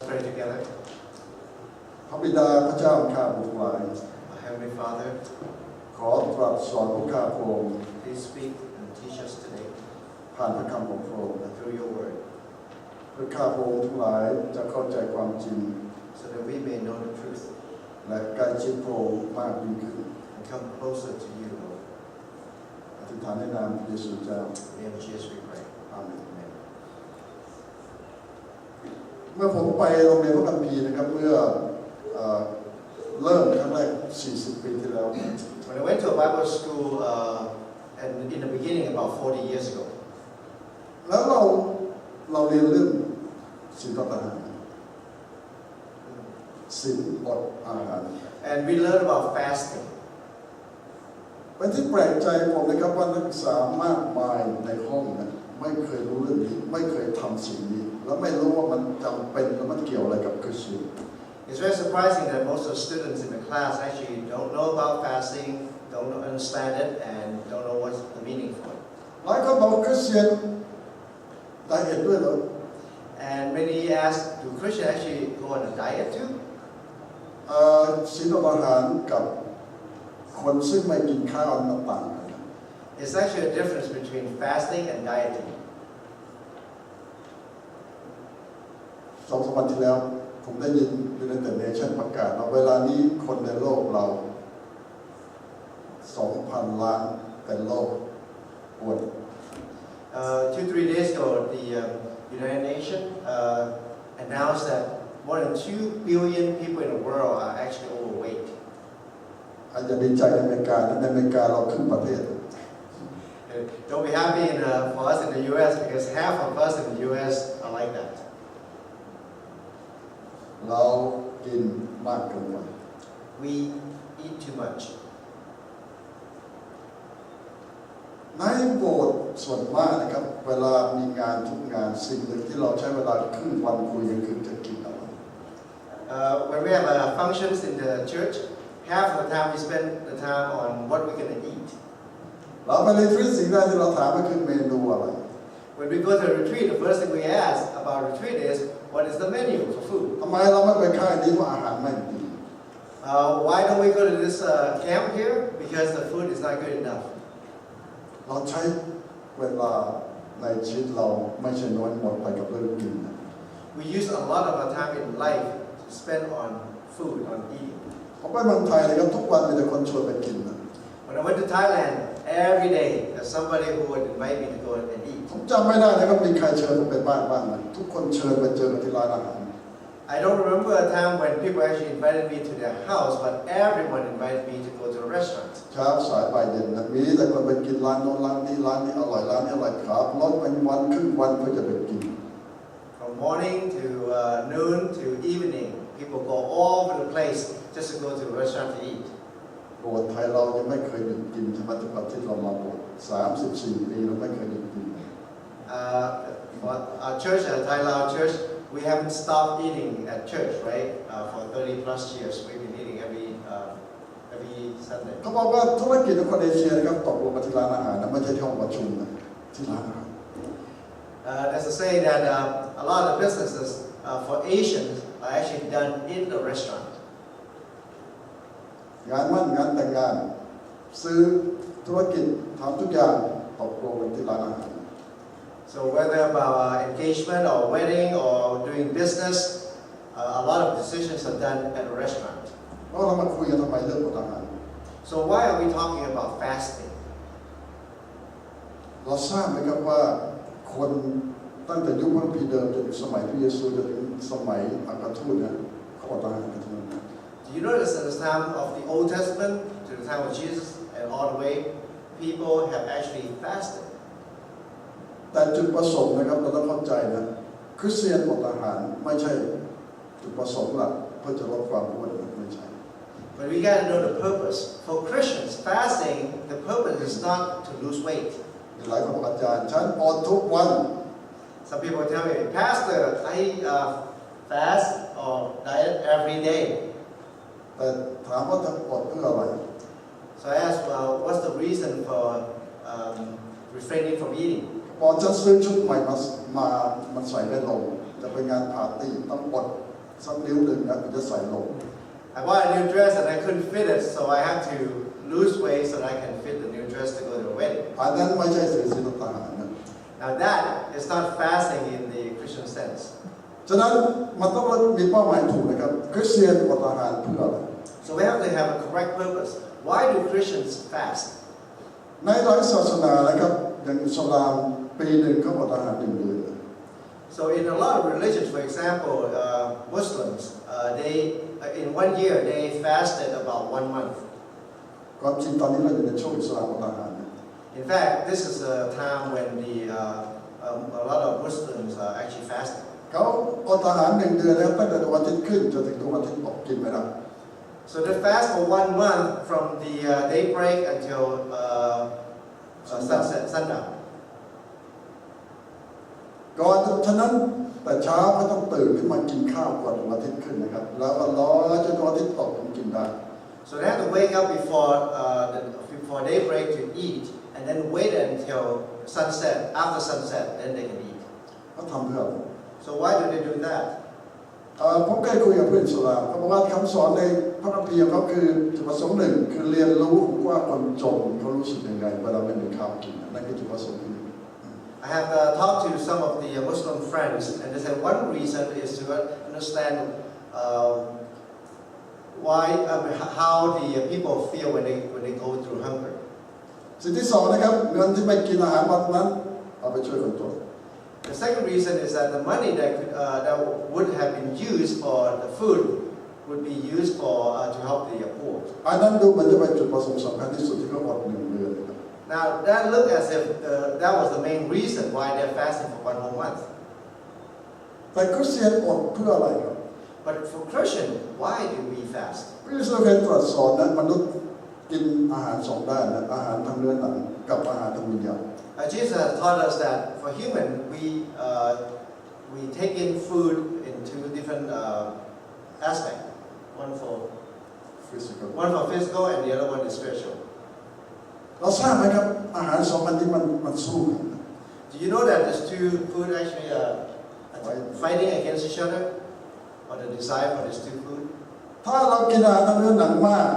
Pray together. พระบิดาพระเจ้าข้าพระองค์ Our Heavenly Father, ขอตรัสสอนพวกข้าพระองค์ please speak and teach us today ผ่านพระคำของพระองค์ through your word เพื่อข้าพระองค์ทั้งหลายจะเข้าใจความจริง so that we may know the truth และใกล้ชิดพระองค์มากยิ่งขึ้น and come closer to you, Lord. อธิษฐานในนามพระเยซูเจ้า In the name of Jesus we pray. อาเมน Amen. เมื่อผมไปโรงเรียนพระคัมภีร์นะครับเมื่อเริ่มครั้งแรก40 ปีที่แล้ว When I went to a Bible school and in the beginning about 40 years ago, แล้วเราเรียนเรื่องศีลอดอาหารศีลอดอาหาร and we learned about fasting. เป็นที่แปลกใจผมนะครับว่านักศึกษามากมายในห้องนะไม่เคยรู้เรื่องนี้ไม่เคยทำสิ่งนี้และไม่รู้ว่ามันจำเป็นและมันเกี่ยวอะไรกับคริสเตียน It's very surprising that most of the students in the class actually don't know about fasting, don't understand it, and don't know what's the meaning for it. หลายคนบอกคริสเตียนไดเอทด้วยเหรอ And many ask, do Christians actually go on a diet too? ศีลอดอาหารกับคนซึ่งไม่กินข้าวมันต่างกัน It's actually a difference between fasting and dieting. 2-3 วันที่แล้วผมได้ยินUnited Nationsประกาศว่าเวลานี้คนในโลกเรา 2,000 ล้านเป็นโรคอ้วน 2-3 days ago, the United Nations announced that more than 2 billion people in the world are actually overweight. อาจจะดีใจในอเมริกานะในอเมริกาเราครึ่งประเทศ Don't be happy for us in the U.S. because half of us in the U.S. are like that. เรากินมากเกินไป We eat too much. ในโบสถ์ส่วนมากนะครับเวลามีงานทุกงานสิ่งหนึ่งที่เราใช้เวลาครึ่งวันคุยกันคือจะกินอะไร When we have functions in the church, half of the time we spend the time on what we're going to eat. เราไปรีทรีตสิ่งแรกที่เราถามก็คือเมนูอะไร When we go to a retreat, the first thing we ask about retreat is, what is the menu for food? ทำไมเราไม่ไปค่ายนี้เพราะอาหารไม่ดี Why don't we go to this camp here? Because the food is not good enough. เราใช้เวลาในชีวิตเราไม่ใช่น้อยหมดไปกับเรื่องกิน We use a lot of our time in life to spend on food, on eating. ผมไปเมืองไทยนะครับทุกวันมีแต่คนชวนไปกินนะ When I went to Thailand, every day there's somebody who would invite me to go and eat. ผมจำไม่ได้นะครับมีใครเชิญผมไปบ้านบ้างนะทุกคนเชิญไปเจอกันที่ร้านอาหาร I don't remember a time when people actually invited me to their house, but everyone invited me to go to a restaurant. เช้าสายบ่ายเย็นนะมีแต่คนไปกินร้านโน้นร้านนี้ร้านนี้อร่อยร้านนี้อร่อยครับรถเป็นวันครึ่งวันเพื่อจะไปกิน From morning to noon to evening, people go all over the place just to go to a restaurant to eat. โบสถ์ไทยเรายังไม่เคยหยุดกินใช่ไหมทุกวันที่เรามาโบสถ์34 ปีเราไม่เคยหยุดกิน For our church, Thai-Lao church, we haven't stopped eating at church, right? For 30 plus years, we've been eating every Sunday. เขาบอกว่าธุรกิจของคนเอเชียนะครับตกลงมาที่ร้านอาหารนะไม่ใช่ที่ห้องประชุมนะที่ร้านอาหาร There's a saying that a lot of the businesses for Asians are actually done in the restaurant. งานมั่นงานแต่งงานซื้อธุรกิจทำทุกอย่างตกลงกันที่ร้านอาหาร So whether about engagement or wedding or doing business, a lot of decisions are done at a restaurant. แล้วเรามาคุยกันทำไมเรื่องอาหาร So why are we talking about fasting? เราทราบไหมครับว่าคนตั้งแต่ยุคพระคัมภีร์เดิมจนถึงสมัยพระเยซูจนถึงสมัยอัครทูตเนี่ยเขาอดอาหารกันทั้งนั้น Do you notice in the time of the Old Testament to the time of Jesus and all the way, people have actually fasted. แต่จุดประสงค์นะครับเราต้องเข้าใจนะคริสเตียนอดอาหารไม่ใช่จุดประสงค์หลักเพื่อจะลดความอ้วนไม่ใช่ But we got to know the purpose. For Christians, fasting, the purpose is not to lose weight. หลายคนบอกอาจารย์ฉันอดทุกวัน Some people tell me, Pastor, I fast or diet every day. แต่ถามว่าทำอดเพื่ออะไร So I asked, well, what's the reason for refraining from eating? พอฉันซื้อชุดใหม่มามันใส่ได้ลงจะไปงานปาร์ตี้ต้องอด สักนิ้วหนึ่งนะมันจะใส่ลง I bought a new dress and I couldn't fit it, so I had to lose weight so that I can fit the new dress to go to the wedding. อันนั้นไม่ใช่ศีลทหารนะ Now that is not fasting in the Christian sense. ฉะนั้นมันต้องมีเป้าหมายถูกนะครับคริสเตียนอดอาหารเพื่ออะไร So we have to have a correct purpose. Why do Christians fast? ในหลายศาสนานะครับอย่างอิสลามปีหนึ่งเขาอดอาหาร1 เดือน So in a lot of religions, for example, Muslims, they in 1 year they fasted about 1 month. ความจริงตอนนี้เราอยู่ในช่วงอิสลามอดอาหาร In fact, this is a time when a lot of Muslims are actually fasting. เขาอดอาหาร1 เดือนแล้วตั้งแต่ดวงอาทิตย์ขึ้นจนถึงดวงอาทิตย์ตกกินไม่ได้ So they fast for 1 month from the daybreak until sundown. ก่อนฉะนั้นแต่เช้าก็ต้องตื่นขึ้นมากินข้าวก่อนดวงอาทิตย์ขึ้นนะครับแล้วก็รอจนดวงอาทิตย์ตกถึงกินได้ So they have to wake up before daybreak to eat, and then wait until sunset. After sunset, then they can eat. เขาทำเพื่อ So why do they do that? ผมเคยคุยกับเพื่อนอิสลามเขาบอกว่าคำสอนในพระคัมภีร์เขาคือจุดประสงค์หนึ่งคือเรียนรู้ว่าคนจนเขารู้สึกยังไงเวลาไม่มีข้าวกินนั่นคือจุดประสงค์ที่หนึ่ง I have talked to some of the Muslim friends, and they said one reason is to understand how the people feel when they go through hunger. สิ่งที่สองนะครับเงินที่ไปกินอาหารวันนั้นเอาไปช่วยคนจน The second reason is that the money that would have been used for the food would be used to help the poor. อันนั้นดูมันจะเป็นจุดประสงค์สำคัญที่สุดที่เขาอด1 เดือนนะครับ Now that looked as if that was the main reason why they're fasting for 1 whole month. แต่คริสเตียนอดเพื่ออะไรครับ But for Christian, why do we fast? พระเยซูเคยตรัสสอนนะมนุษย์กินอาหาร2 ด้านนะอาหารทางเนื้อหนังกับอาหารทางวิญญาณ Jesus has taught us that for human, we take in food in 2 different aspects. One for physical, and the other one is spiritual. เราทราบไหมครับอาหาร2 อันที่มันสู้กัน Do you know that these 2 food actually fighting against each other, or the desire for these 2 food? ถ้าเรากินอาหารทางเนื้อหนังมาก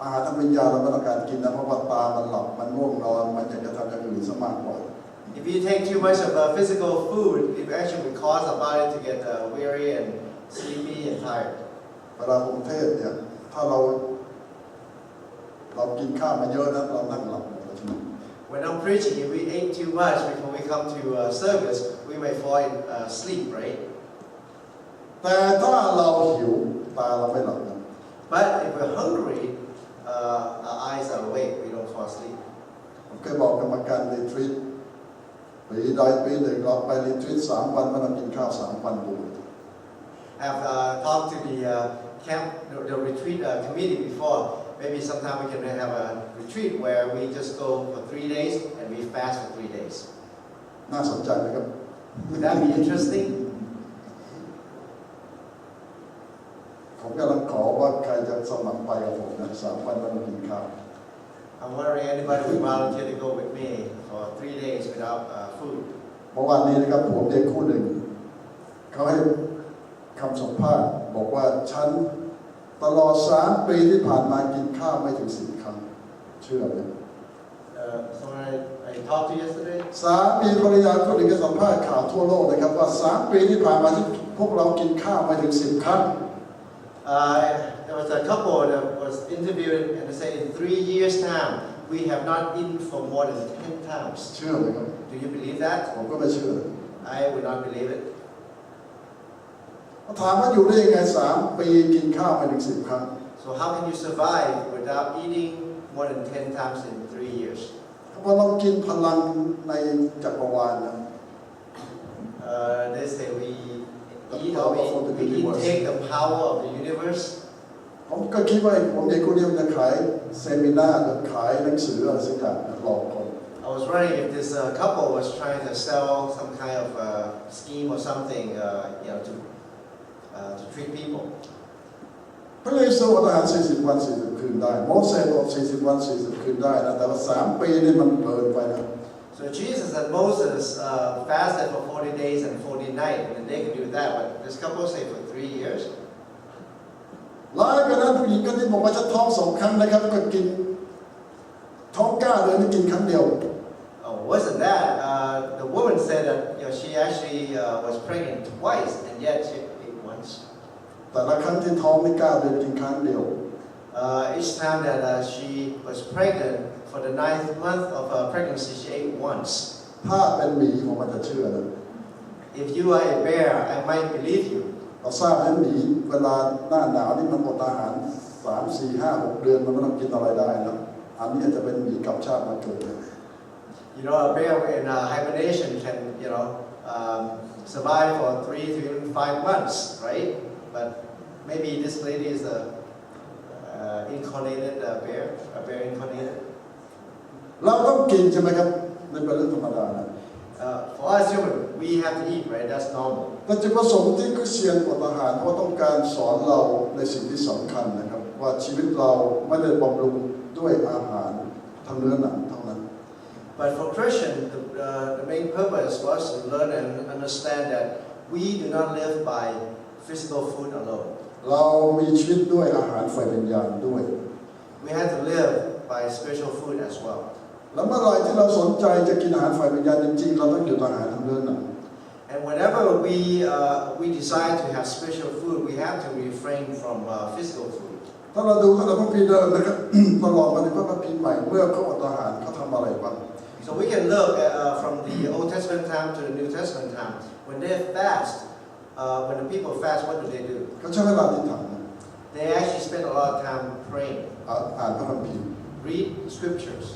อาหารทางวิญญาณเราไม่ต้องการกินนะเพราะว่าตามันหลับมันง่วงนอนมันอยากจะทำอย่างอื่นซะมากกว่า If you take too much of physical food, it actually would cause our body to get weary and sleepy and tired. เวลาผมเทศเนี่ยถ้าเรากินข้าวมาเยอะนะเรานั่งหลับ When I'm preaching, if we ate too much before we come to service, we may fall in sleep, right? แต่ถ้าเราหิวตาเราไม่หลับนะ But if we're hungry, our eyes are awake. We don't fall asleep. ผมเคยบอกกรรมการรีทรีตปีใดปีหนึ่งเราไปรีทรีต3 วันมันต้องกินข้าว3 วันดู I've talked to the camp, the retreat committee before. Maybe sometime we can have a retreat where we just go for 3 days and we fast for 3 days. น่าสนใจไหมครับ Would that be interesting? ผมกำลังขอว่าใครจะสมัครไปกับผมนะ3 วันต้องกินข้าว I'm wondering anybody would volunteer to go with me for 3 days without food. เมื่อวานนี้นะครับผมเด็กคู่หนึ่งเขาให้คำสัมภาษณ์บอกว่าฉันตลอด3 ปีที่ผ่านมากินข้าวไม่ถึง10 ครั้งเชื่อไหม Someone I talked to yesterday. สามีภรรยาคนหนึ่งก็สัมภาษณ์ข่าวทั่วโลกนะครับว่า3 ปีที่ผ่านมาที่พวกเรากินข้าวไม่ถึง10 ครั้ง There was a couple that was interviewed and they said in 3 years' time we have not eaten for more than 10 times. เชื่อไหมครับ Do you believe that? ผมก็ไม่เชื่อ I would not believe it. ถามว่าอยู่ได้ยังไง3 ปีกินข้าวไม่ถึง10 ครั้ง So how can you survive without eating more than 10 times in 3 years? เพราะเรากินพลังในจักรวาลนะ They say we intake the power of the universe. ผมก็คิดว่าผมเด็กคนเดียวจะขายเซมินาร์หรือขายหนังสืออะไรสักอย่างหลอกคน I was wondering if this couple was trying to sell some kind of scheme or something, to trick people. พระเยซูอดอาหาร40 วัน 40 คืนได้โมเสสอด40 วัน 40 คืนได้นะแต่ว่า3 ปีนี่มันเกินไปนะ So Jesus and Moses fasted for 40 days and 40 nights, and they could do that. But this couple say for 3 years. ร้ายกว่านั้นผู้หญิงคนที่บอกว่าฉันท้อง2 ครั้งนะครับก็กินท้อง9 เดือนนี่กินครั้งเดียว Oh, wasn't that? The woman said that she actually was pregnant twice, and yet she ate once. แต่ละครั้งที่ท้องนี่9 เดือนกินครั้งเดียว Each time that she was pregnant, for the 9th month of her pregnancy, she ate once. ถ้าเป็นหมีผมอาจจะเชื่อนะ If you are a bear, I might believe you. เราทราบว่าหมีเวลาหน้าหนาวนี่มันอดอาหาร3 4 5 6 เดือนมันไม่ต้องกินอะไรได้นะอันนี้อาจจะเป็นหมีกับชาติมาเกิด You know, a bear in hibernation can, survive for 3 to even 5 months, right? But maybe this lady is a incarnated bear, a bear incarnated. เราต้องกินใช่ไหมครับในเป็นเรื่องธรรมดานะ For us human, we have to eat, right? That's normal. แต่จุดประสงค์ที่คริสเตียนอดอาหารเพราะต้องการสอนเราในสิ่งที่สำคัญนะครับว่าชีวิตเราไม่ได้บำรุงด้วยอาหารทางเนื้อหนังเท่านั้น But for Christian, the main purpose was to learn and understand that we do not live by physical food alone. เรามีชีวิตด้วยอาหารฝ่ายวิญญาณด้วย We have to live by spiritual food as well. แล้วเมื่อไหร่ที่เราสนใจจะกินอาหารฝ่ายวิญญาณจริงๆเราต้องหยุดอาหารทางเนื้อหนัง And whenever we decide to have spiritual food, we have to refrain from physical food. ถ้าเราดูพระคัมภีร์เดิมนะครับ ตลอดมาในพระคัมภีร์ใหม่เมื่อเขาอดอาหารเขาทำอะไรบ้าง So we can look from the Old Testament time to the New Testament time. When they fast, when the people fast, what do? เขาใช้เวลาที่ทำ They actually spend a lot of time praying, อ่านพระคัมภีร์ read scriptures,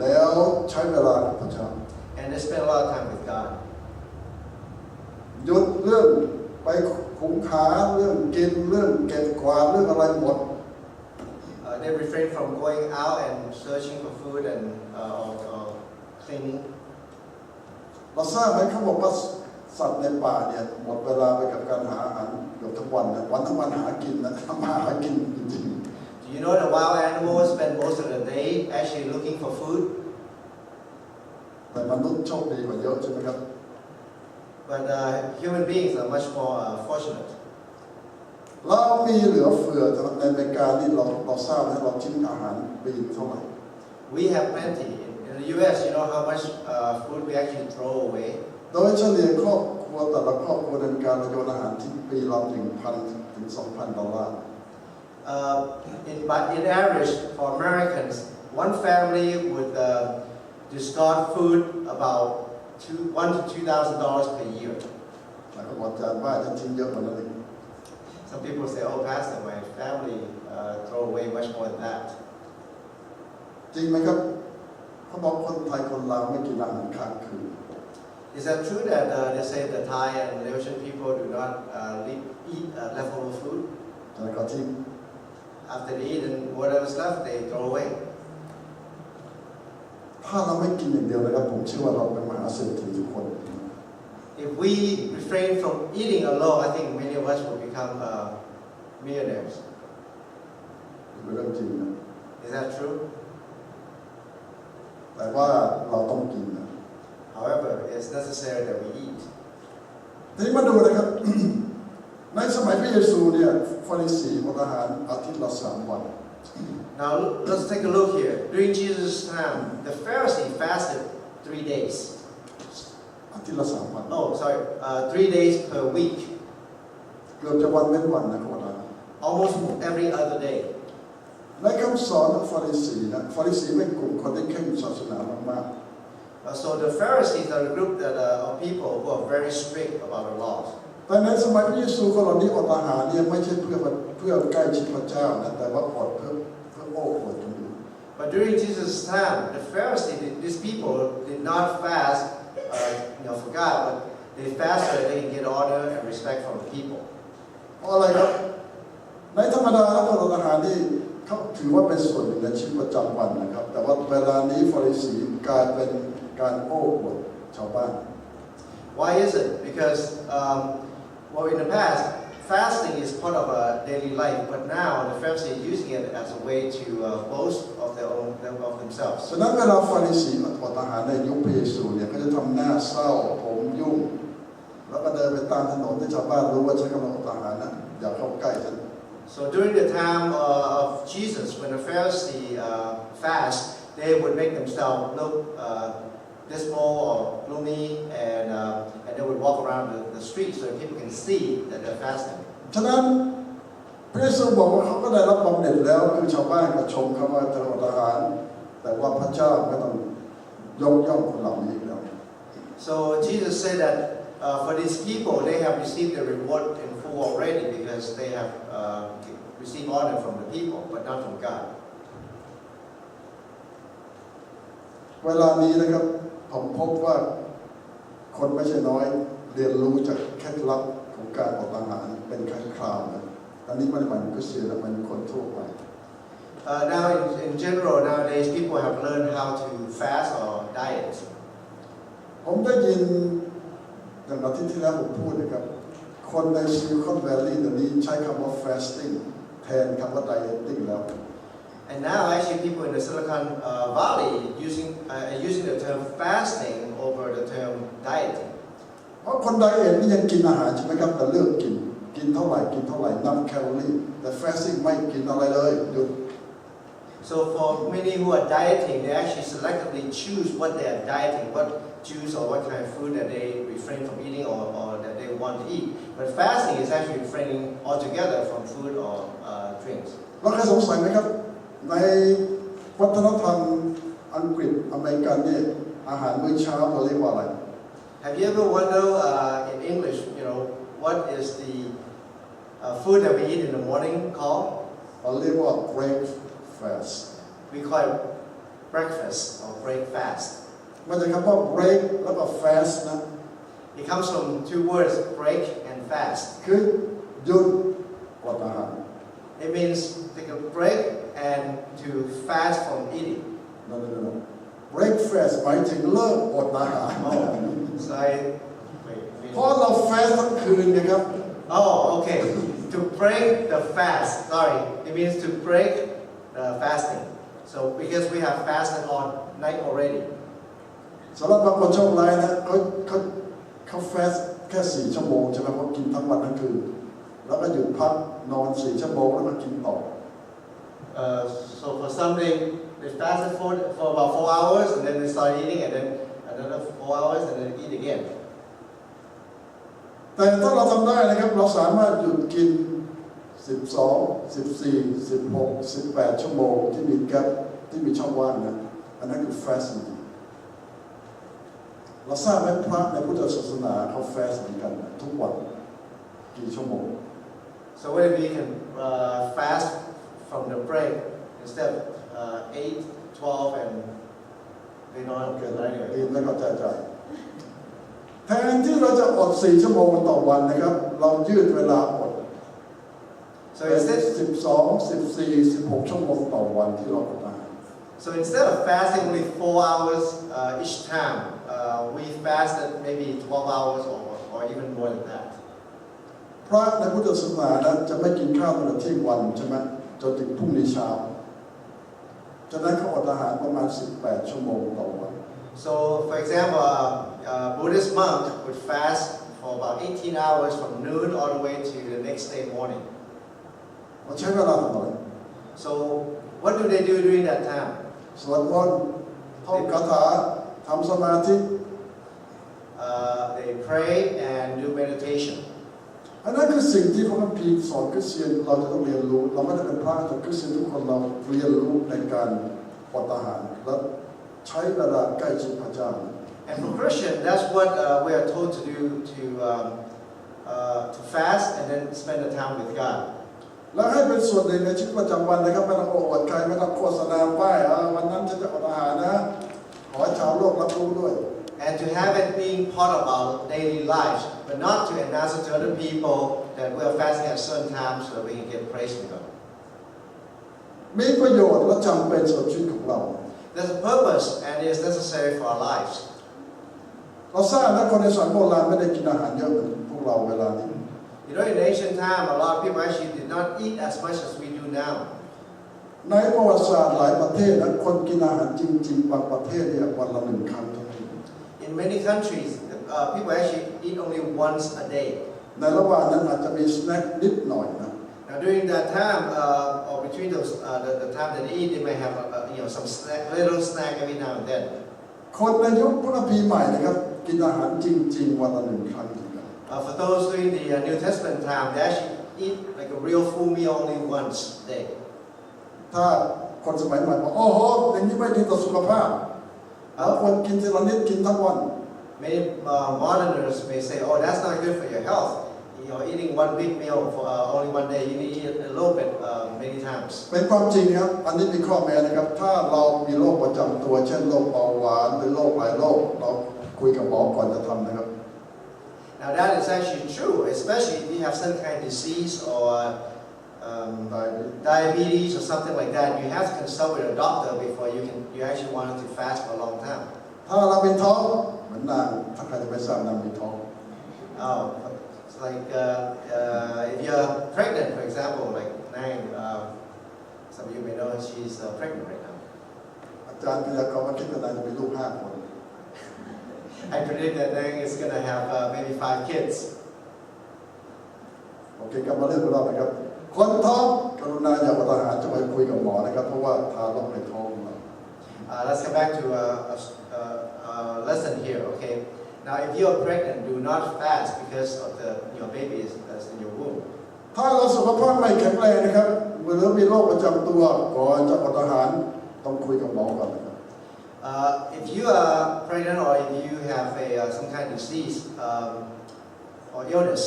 แล้วใช้เวลากับพระเจ้า and they spend a lot of time with God. หยุดเรื่องไปขุมขาเรื่องกินเรื่องเก็บกวาดเรื่องอะไรหมด They refrain from going out and searching for food and cleaning. เราทราบไหมเขาบอกว่าสัตว์ในป่าเนี่ยหมดเวลาไปกับการหาอาหารเกือบทั้งวันนะวันทั้งวันหากินนะทำหากินจริง Do you know that wild animals spend most of the day actually looking for food? ๆแต่มนุษย์โชคดีกว่าเยอะใช่ไหมครับ But human beings are much more fortunate. เรามีเหลือเฟือในอเมริกานี่เราทราบนะเราทิ้งอาหารปีเท่าไหร่ We have plenty. In the U.S., you know how much food we actually throw away? โดยเฉลี่ยครอบครัวแต่ละครอบครัวในอเมริกาเราโยนอาหารทิ้งปีละ $1,000 ถึง $2,000 But in average, for Americans, one family would discard food about $1,000 to $2,000 per year. แล้วก็บอกอาจารย์ว่าจะทิ้งเยอะกว่านั้นเอง Some people say, "Oh, Pastor, my family throw away much more than that." จริงไหมครับเขาบอกคนไทยคนลาวไม่กินอาหารค้างคืน Is that true that they say the Thai and Malaysian people do not eat leftover food? แล้วก็ทิ้ง After they eat and whatever's left, they throw away. ถ้าเราไม่กินอย่างเดียวนะครับผมเชื่อว่าเราเป็นมหาเศรษฐีทุกคน If we refrain from eating alone, I think many of us will become millionaires. เป็นเรื่องจริงนะ Is that true? แต่ว่าเราต้องกินนะ However, it's necessary that we eat. ทีนี้มาดูนะครับ ในสมัยพระเยซูเนี่ยฟาริสีอดอาหารอาทิตย์ละ3 วัน Now let's take a look here. During Jesus' time, the Pharisee fasted 3 days. อาทิตย์ละ3 วัน Oh, sorry, 3 days per week. เกือบจะวันเว้นวันนะครับอาจารย์ Almost every other day. ในคำสอนของฟาริสีนะฟาริสีเป็นกลุ่มคนที่เข้มศาสนามาก So the Pharisees are a group of people who are very strict about the laws. แต่ในสมัยพระเยซูคนเหล่านี้อดอาหารเนี่ยไม่ใช่เพื่อใกล้ชิดพระเจ้านะแต่ว่าอดเพื่อโอ้อวดคนอื่น But during Jesus' time, the Pharisees, these people did not fast, for God, but they fast so that they can get honor and respect from the people. เพราะอะไรครับในธรรมดาแล้วอดอาหารนี่เขาถือว่าเป็นส่วนหนึ่งในชีวิตประจำวันนะครับแต่ว่าเวลานี้ฟาริสีกลายเป็นการโอ้อวดชาวบ้าน Why is it? Because in the past, fasting is part of daily life, but now the Pharisees are using it as a way to boast of themselves. ฉะนั้นเวลาฟาริสีอดอาหารในยุคพระเย ซูเนี่ยเขาจะทำหน้าเศร้าผมยุ่งแล้วก็เดินไปตามถนนที่ชาวบ้านรู้ว่าฉันกำลังอดอาหารนะอย่าเข้าใกล้ฉัน So during the time of Jesus, when the Pharisees fast, they would make themselves look dismal or gloomy, and they would walk around the street so that people can see that they're fasting. ฉะนั้นพระเยซูบอกว่าเขาก็ได้รับบำเหน็จแล้วคือชาวบ้านก็ชมเขาว่าเธออดอาหารแต่ว่าพระเจ้าไม่ต้องยกย่องคนเหล่านี้แล้ว So Jesus said that for these people, they have received the reward in full already because they have received honor from the people, but not from God. เวลานี้นะครับผมพบว่าคนไม่ใช่น้อยเรียนรู้จากเคล็ดลับของการอดอาหารเป็นครั้งคราวนะอันนี้ไม่ได้หมายถึงคริสเตียนนะหมายถึงคนทั่วไป Now, in general, nowadays people have learned how to fast or diet. ผมได้ยินอย่างอาทิตย์ที่แล้วผมพูดนะครับคนในซิลิคอนแวลลีย์เดี๋ยวนี้ใช้คำว่า fasting แทนคำว่า dieting แล้ว And now, actually, people in the Silicon Valley using the term fasting over the term dieting. เพราะคนไดเอทนี่ยังกินอาหารใช่ไหมครับแต่เลือกกินเท่าไหร่นับแคลอรี่แต่ fasting ไม่กินอะไรเลยหยุด So for many who are dieting, they actually selectively choose what they are dieting, what juice or what kind of food that they refrain from eating or that they want to eat. But fasting is actually refraining altogether from food or drinks. เราเคยสงสัยไหมครับในวัฒนธรรมอังกฤษอเมริกันเนี่ยอาหารมื้อเช้าเราเรียกว่าอะไร Have you ever wondered in English, what is the food that we eat in the morning called? เราเรียกว่า breakfast. We call it breakfast or breakfast. มันจะคำว่า break แล้วก็ fast นะ It comes from two words, break and fast. คือหยุดอดอาหาร It means take a break and to fast from eating. No. breakfast หมายถึงเลิกอดอาหาร So wait. เพราะเรา fast ทั้งคืนนะครับ Oh, okay. To break the fast. Sorry, it means to break the fasting. So because we have fasted all night already. สำหรับบางคนโชคร้ายนะเขา fast แค่4 ชั่วโมงใช่ไหมเพราะกินทั้งวันทั้งคืนแล้วก็หยุดพักนอน4 ชั่วโมงแล้วก็กินต่อ So for some they fasted for about 4 hours and then they start eating and then another 4 hours and then eat again. แต่ถ้าเราทำได้นะครับเราสามารถหยุดกิน12 14 16 18 ชั่วโมงที่มีแกปที่มีช่องว่างนะอันนั้นคือ fast เราทราบไหมพระในพุทธศาสนาเขา fast เหมือนกันทุกวันกี่ชั่วโมง So what if we can fast from the break instead of 8, 12 and they don't have good anyway. กินแล้วก็จ่ายแทนที่เราจะอด4 ชั่วโมงต่อวันนะครับเรายืดเวลาอด So instead 12 14 16 ชั่วโมงต่อวันที่เราอดอาหาร So instead of fasting only 4 hours each time, we fasted maybe 12 hours or even more than that. พระในพุทธศาสนานั้นจะไม่กินข้าวตั้งแต่เที่ยงวันใช่ไหมจนถึงพรุ่งนี้เช้าฉะนั้นเขาอดอาหารประมาณ18 ชั่วโมงต่อวัน So for example, a Buddhist monk would fast for about 18 hours from noon all the way to the next day morning. เราใช้เวลาทำอะไร So what do they do during that time? สวดมนต์ท่องคาถาทำสมาธิ They pray and do meditation. อันนั้นคือสิ่งที่พระคัมภีร์สอนคริสเตียนเราจะต้องเรียนรู้เราไม่ได้เป็นพระแต่คริสเตียนทุกคนเราเรียนรู้ในการอดอาหารและใช้เวลาใกล้ชิดพระเจ้า And for Christian, that's what we are told to do to fast and then spend the time with God. และให้เป็นส่วนหนึ่งในชีวิตประจำวันนะครับไม่ต้องโอ้อวดใครไม่ต้องโฆษณาป้ายวันนั้นฉันจะอดอาหารนะขอให้ชาวโลกรับรู้ด้วย And to have it being part of our daily lives, but not to announce it to other people that we are fasting at certain times so that we can get praise from God. มีประโยชน์และจำเป็นสำหรับชีวิตของเรา There's a purpose and it is necessary for our lives. เราทราบนะคนในสมัยโบราณไม่ได้กินอาหารเยอะเหมือนพวกเราเวลานี้ In ancient time, a lot of people actually did not eat as much as we do now. ในประวัติศาสตร์หลายประเทศนะคนกินอาหารจริงๆบางประเทศเนี่ยวันละ1 ครั้งเท่านั้น many countries, people actually eat only once a day. ในระหว่างนั้นอาจจะมีสแน็คนิดหน่อยนะ Now during that time, or between those, the time that they eat, they may have some snack, little snack every now and then. คนในยุคพระคัมภีร์ใหม่นะครับกินอาหารจริงๆวันละ1 ครั้ง For those during the New Testament time, they actually eat like a real full meal only once a day. ถ้าคนสมัยใหม่บอกโอ้โหอย่างนี้ไม่ดีต่อสุขภาพแล้วคนกินทีละนิดกินทั้งวัน Many moderners may say, "Oh, that's not good for your health. Eating one big meal for only one day, you need to eat a little bit many times." เป็นความจริงครับอันนี้มีข้อแม้นะครับถ้าเรามีโรคประจำตัวเช่นโรคเบาหวานหรือโรคหลายโรคเราคุยกับหมอก่อนจะทำนะครับ Now that is actually true, especially if you have some kind of disease or diabetes or something like that. You have to consult with a doctor before you actually want to fast for a long time. ถ้าเราเป็นท้องเหมือนนางถ้าใครจะไปทราบนางมีท้อง Oh, it's like if you're pregnant, for example, like Nang, some of you may know she's pregnant right now. อาจารย์พยากรณ์ว่าคิดว่านางจะมีลูก5 คน I predict that Nang is going to have maybe 5 kids. โอเคกลับมาเรื่องของเรานะครับคนท้องกรุณาอย่าอดอาหารจะไปคุยกับหมอนะครับเพราะว่าทารกในท้องเรา Let's come back to a lesson here, okay? Now, if you are pregnant, do not fast because of your baby that's in your womb. ถ้าเราสุขภาพไม่แข็งแรงนะครับหรือมีโรคประจำตัวก่อนจะอดอาหารต้องคุยกับหมอก่อนนะครับ If you are pregnant or if you have some kind of disease or illness,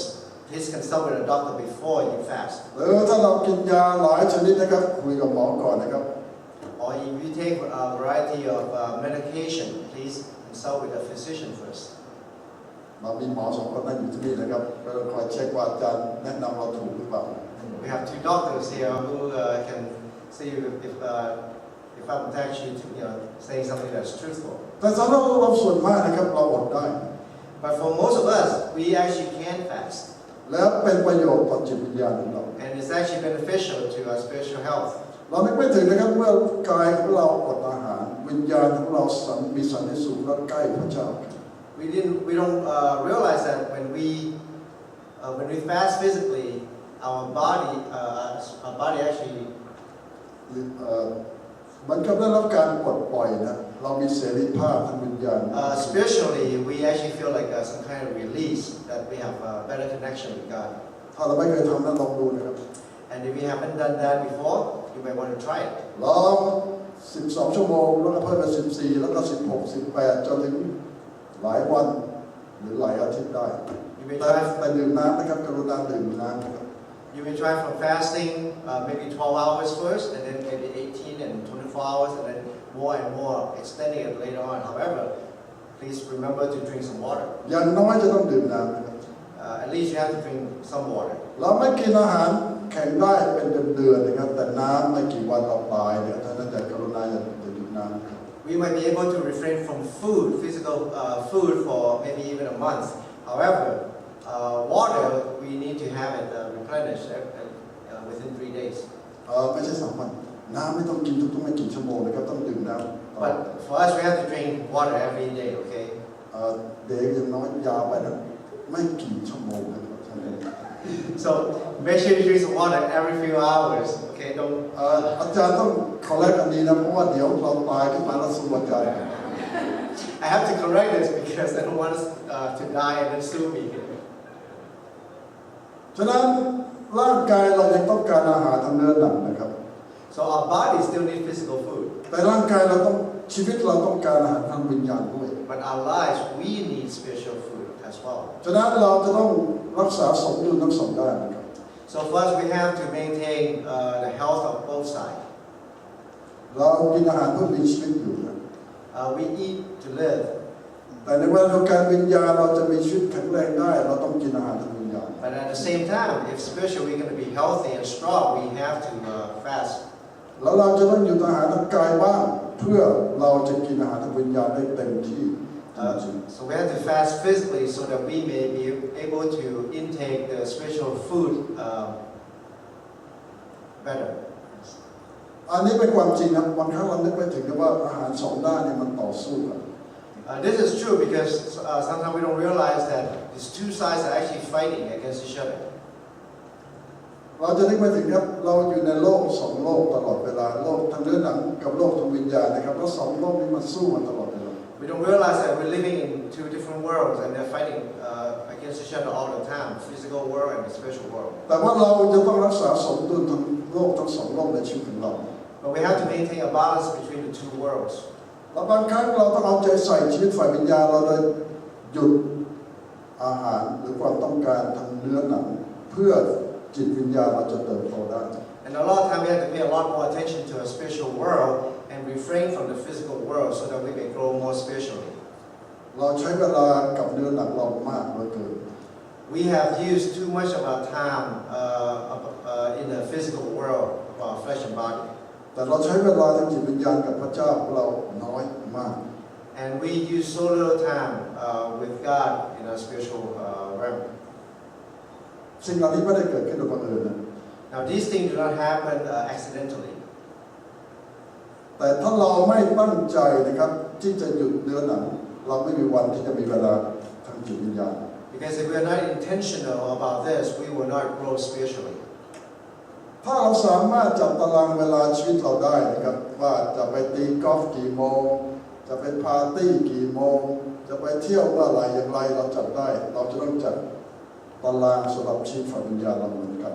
please consult with a doctor before you fast. หรือถ้าเรากินยาหลายชนิดนะครับคุยกับหมอก่อนนะครับ Or if you take a variety of medication, please consult with a physician first. เรามีหมอ2 คนนั่งอยู่ที่นี่นะครับเราคอยเช็คว่าอาจารย์แนะนำเราถูกหรือเปล่า We have 2 doctors here who can see if I'm actually saying something that's truthful. แต่สำหรับเราส่วนมากนะครับเราอดได้ But for most of us, we actually can fast. แล้วเป็นประโยชน์ต่อจิตวิญญาณของเรา And it's actually beneficial to our spiritual health. เราไม่ถึงนะครับเมื่อกายของเราอดอาหารวิญญาณของเรามีสันติสุขและใกล้พระเจ้า We don't realize that when we fast physically, our body actually มันก็ได้รับการปลดปล่อยนะเรามีเสรีภาพทางวิญญาณ spiritually, we actually feel like some kind of release that we have a better connection with God. ถ้าเราไม่เคยทำนั้นลองดูนะครับ And if you haven't done that before, you may want to try it. ลอง12 ชั่วโมงแล้วก็เพิ่มเป็น14แล้วก็16 18จนถึงหลายวันหรือหลายอาทิตย์ได้แต่ดื่มน้ำนะครับกรุณาดื่มน้ำนะครับ You may try from fasting maybe 12 hours first, and then maybe 18 and 24 hours, and then more and more, extending it later on. However, please remember to drink some water. อย่างน้อยจะต้องดื่มน้ำนะครับ At least you have to drink some water. เราไม่กินอาหารแข็งได้เป็นเดือนๆนะครับแต่น้ำไม่กี่วันเราตายเนี่ยท่านนั้นจะกรุณาอย่าดื่มน้ำนะครับ We might be able to refrain from food, physical food for maybe even a month. However, water, we need to have it replenished within 3 days. ไม่ใช่3 วันน้ำไม่ต้องกินทุกๆไม่กี่ชั่วโมงนะครับต้องดื่มน้ำ But for us, we have to drink water every day, okay? เด็กยังน้อยยาวไปนะไม่กี่ชั่วโมงนะครับท่านนั้น So make sure you drink some water every few hours, okay? Don't. อาจารย์ต้องขอแลกอันนี้นะเพราะว่าเดี๋ยวเราตายขึ้นมาแล้วสู้อาจารย์ I have to correct this because I don't want us to die and then sue me. ฉะนั้นร่างกายเรายังต้องการอาหารทางเนื้อหนังนะครับ So our body still need physical food. แต่ร่างกายเราต้องชีวิตเราต้องการอาหารทางวิญญาณด้วย But our lives, we need spiritual food as well. ฉะนั้นเราจะต้องรักษาสมดุลทั้ง2 ด้านนะครับ So first, we have to maintain the health of both sides. เรากินอาหารเพื่อมีชีวิตอยู่นะ We eat to live. แต่ในเวลาเดียวกันวิญญาณเราจะมีชีวิตแข็งแรงได้เราต้องกินอาหารทางวิญญาณ But at the same time, if spiritually we're going to be healthy and strong, we have to fast. แล้วเราจะต้องหยุดอาหารทางกายบ้างเพื่อเราจะกินอาหารทางวิญญาณได้เต็มที่ So we have to fast physically so that we may be able to intake the spiritual food better. อันนี้เป็นความจริงนะบางครั้งเรานึกไปถึงว่าอาหาร2 ด้านเนี่ยมันต่อสู้กัน This is true because sometimes we don't realize that these two sides are actually fighting against each other. เราจะนึกไม่ถึงครับเราอยู่ในโลกสองโลกตลอดเวลาโลกทางเนื้อหนังกับโลกทางวิญญาณนะครับแล้วสองโลกนี้มันสู้กันตลอดเวลา We don't realize that we're living in two different worlds and they're fighting against each other all the time, the physical world and the spiritual world. แต่ว่าเราจะต้องรักษาสมดุลทั้งโลกทั้งสองโลกในชีวิตของเรา But we have to maintain a balance between the two worlds. และบางครั้งเราต้องเอาใจใส่ชีวิตฝ่ายวิญญาณเราเลยหยุดอาหารหรือความต้องการทางเนื้อหนังเพื่อจิตวิญญาณเราจะเติบโตได้ And a lot of time we have to pay a lot more attention to our spiritual world and refrain from the physical world so that we can grow more spiritually. เราใช้เวลากับเนื้อหนังเรามากเหลือเกิน We have used too much of our time in the physical world of our flesh and body. แต่เราใช้เวลาทางจิตวิญญาณกับพระเจ้าของเราน้อยมาก And we use so little time with God in our spiritual realm. สิ่งเหล่านี้ไม่ได้เกิดขึ้นโดยบังเอิญนะ Now these things do not happen accidentally. แต่ถ้าเราไม่ตั้งใจนะครับที่จะหยุดเนื้อหนังเราไม่มีวันที่จะมีเวลาทางจิตวิญญาณ Because if we are not intentional about this, we will not grow spiritually. ถ้าเราสามารถจับตารางเวลาชีวิตเราได้นะครับว่าจะไปตีกอล์ฟกี่โมงจะไปปาร์ตี้กี่โมงจะไปเที่ยวเมื่อไหร่อย่างไรเราจับได้เราจะต้องจัดตารางสำหรับชีวิตฝ่ายวิญญาณเราเหมือนกัน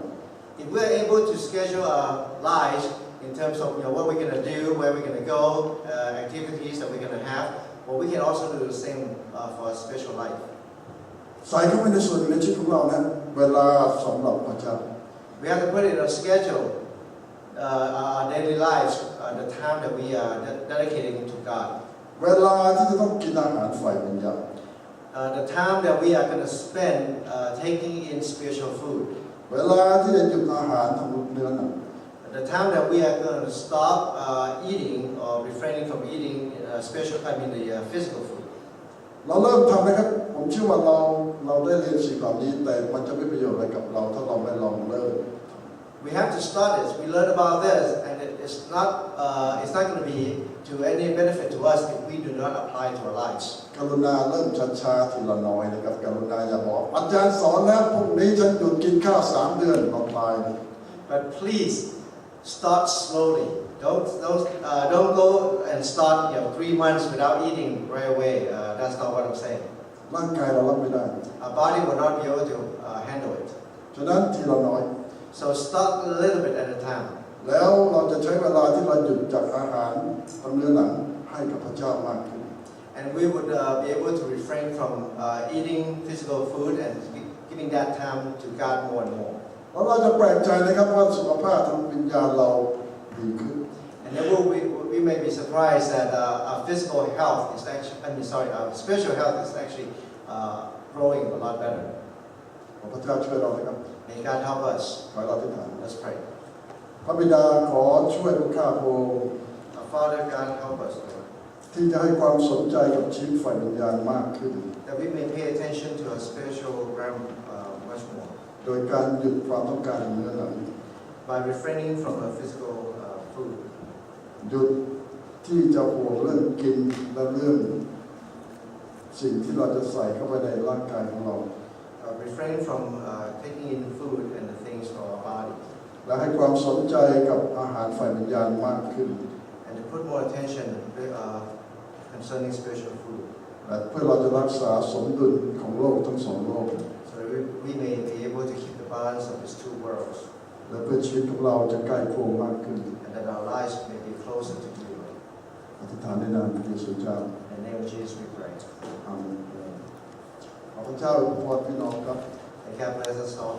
If we are able to schedule our lives in terms of what we're going to do, where we're going to go, activities that we're going to have, well, we can also do the same for our spiritual life. ใส่เข้าไปในส่วนในชีวิตของเรานะเวลาสำหรับพระเจ้า We have to put it in our schedule, our daily lives, the time that we are dedicating to God. เวลาที่จะต้องกินอาหารฝ่ายวิญญาณ The time that we are going to spend taking in spiritual food. เวลาที่จะหยุดอาหารทางเนื้อหนัง The time that we are going to stop eating or refraining from eating spiritual, the physical food. เราเริ่มทำนะครับผมเชื่อว่าเราได้เรียนสิ่งเหล่านี้แต่มันจะไม่ประโยชน์อะไรกับเราถ้าเราไม่ลองเริ่ม We have to start this. We learn about this, and it's not going to be to any benefit to us if we do not apply to our lives. กรุณาเริ่มช้าๆทีละน้อยนะครับกรุณาอย่าบอกอาจารย์สอนแล้วพรุ่งนี้ฉันหยุดกินข้าว3 เดือนเราตาย But please start slowly. Don't go and start 3 months without eating right away. That's not what I'm saying. ร่างกายเรารับไม่ได้ Our body will not be able to handle it. ฉะนั้นทีละน้อย So start a little bit at a time. แล้วเราจะใช้เวลาที่เราหยุดจากอาหารทางเนื้อหนังให้กับพระเจ้ามากขึ้น And we would be able to refrain from eating physical food and giving that time to God more and more. แล้วเราจะแปลกใจนะครับว่าสุขภาพทางวิญญาณเราดีขึ้น And then we may be surprised that our physical health is actually, our spiritual health is actually growing a lot better. ขอพระเจ้าช่วยเรานะครับ May God help us. ขอเราอธิษฐาน Let's pray. พระบิดาขอช่วยพวกข้าพระองค์ Father, God help us, Lord, ที่จะให้ความสนใจกับชีวิตฝ่ายวิญญาณมากขึ้น that we may pay attention to our spiritual realm much more โดยการหยุดความต้องการเนื้อหนัง by refraining from our physical food. หยุดที่จะห่วงเรื่องกินและเรื่องสิ่งที่เราจะใส่เข้าไปในร่างกายของเรา Refrain from taking in food and the things for our body. และให้ความสนใจกับอาหารฝ่ายวิญญาณมากขึ้น And to put more attention concerning spiritual food. และเพื่อเราจะรักษาสมดุลของโลกทั้งสองโลก So that we may be able to keep the balance of these two worlds. และเพื่อชีวิตของเราจะใกล้พระองค์มากขึ้น And that our lives may be closer to you. อธิษฐานในนามพระเยซูเจ้า In the name of Jesus we pray. อาเมนขอพระเจ้าอวยพรพี่น้องครับ And God bless us all.